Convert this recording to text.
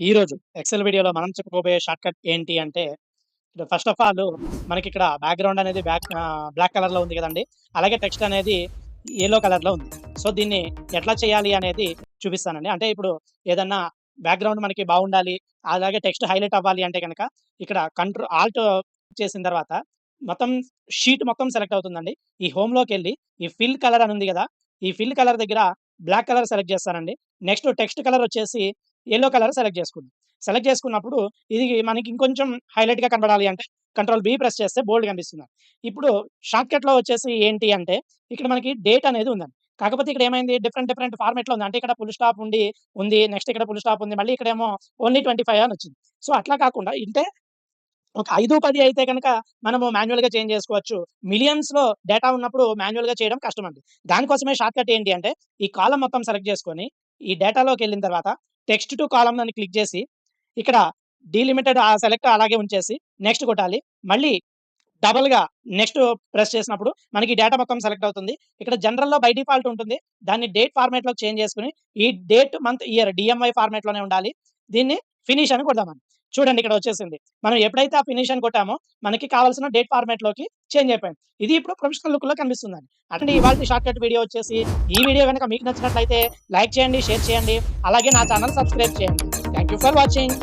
ఈ రోజు ఎక్సెల్ వీడియోలో మనం చెప్పుకోబోయే షార్ట్‌కట్ ఏంటి అంటే, ఫస్ట్ ఆఫ్ ఆల్ మనకిక్కడ బ్యాక్‌గ్రౌండ్ అనేది బ్లాక్ కలర్‌లో ఉంది గదండీ! అలాగే టెక్స్ట్ అనేది యెల్లో కలర్‌లో ఉంది. సో, దీన్ని ఎట్లా చేయాలి అనేది చూపిస్తానండి. అంటే ఇప్పుడు ఏదన్నా బ్యాక్‌గ్రౌండ్ మనకి బావుండాలి, అలాగే టెక్స్ట్ హైలైట్ అవ్వాలి అంటే గనక ఇక్కడ ఆల్ట్ చేసిన తర్వాత మొత్తం షీట్ మొత్తం సెలెక్ట్ అవుతుందండి. ఈ హోమ్‌లోకెళ్ళి ఈ ఫిల్ కలర్ అని ఉంది గదా! ఈ ఫిల్ కలర్ దగ్గర బ్లాక్ కలర్ సెలెక్ట్ చేస్తానండి. నెక్స్ట్ టెక్స్ట్ కలర్ వచ్చేసి యెల్లో కలర్ సెలెక్ట్ చేసుకున్నాం. సెలెక్ట్ చేసుకున్నప్పుడు ఇది మనకి ఇంకొంచెం హైలైట్‌గా కనపడాలి అంటే కంట్రోల్ బీ ప్రెస్ చేస్తే బోల్డ్ కనిపిస్తుంది. ఇప్పుడు షార్ట్‌కట్‌లో వచ్చేసి ఏంటి అంటే ఇక్కడ మనకి డేట్ అనేది ఉందండి. కాకపోతే ఇక్కడ ఏమైంది డిఫరెంట్ డిఫరెంట్ ఫార్మాట్‌లో ఉంది. అంటే ఇక్కడ ఫుల్ స్టాప్ ఉంది. నెక్స్ట్ ఇక్కడ ఫుల్ స్టాప్ ఉంది. మళ్ళీ ఇక్కడేమో ఓన్లీ 25 అని వచ్చింది. సో, అట్లా కాకుండా ఒక 5, 10 అయితే గనక మనము మాన్యుయల్‌గా చేంజ్ చేసుకోవచ్చు. మిలియన్స్‌లో డేటా ఉన్నప్పుడు మాన్యుయల్‌గా చేయడం కష్టమండి. దానికోసమే షార్ట్‌కట్ ఏంటి అంటే, ఈ కాలమ్ మొత్తం సెలెక్ట్ చేసుకొని, ఈ డేటాలోకెళ్ళిన తర్వాత టెక్స్ట్ టు కాలమ్ అని క్లిక్ చేసి, ఇక్కడ డీలిమిటెడ్ సెలెక్ట్ అలాగే ఉంచేసి నెక్స్ట్ కొట్టాలి. మళ్ళీ డబల్‌గా నెక్స్ట్ ప్రెస్ చేసినప్పుడు మనకి డేటా మొత్తం సెలెక్ట్ అవుతుంది. ఇక్కడ జనరల్‌లో బై డిఫాల్ట్ ఉంటుంది. దాన్ని డేట్ ఫార్మాట్‌లోకి చేంజ్ చేసుకొని, ఈ డేట్, మంత్, ఇయర్ డీఎంవై ఫార్మాట్‌లోనే ఉండాలి. దీన్ని ఫినిష్ అని కొడదామండి. చూడండి ఇక్కడ వచ్చేసింది. మనం ఎప్పుడైతే ఆ ఫినిష్ అని కొట్టామో మనకి కావాల్సిన డేట్ ఫార్మాట్‌లోకి చేంజ్ అయిపోయింది. ఇది ఇప్పుడు ప్రొఫెషనల్ లుక్‌లో కనిపిస్తుందండి. అంటే ఇవాల్టి షార్ట్‌కట్ వీడియో వచ్చేసి ఈ వీడియో గనుక మీకు నచ్చినట్లయితే లైక్ చేయండి, షేర్ చేయండి. అలాగే నా ఛానెల్ సబ్స్క్రైబ్ చేయండి. Thank you for watching.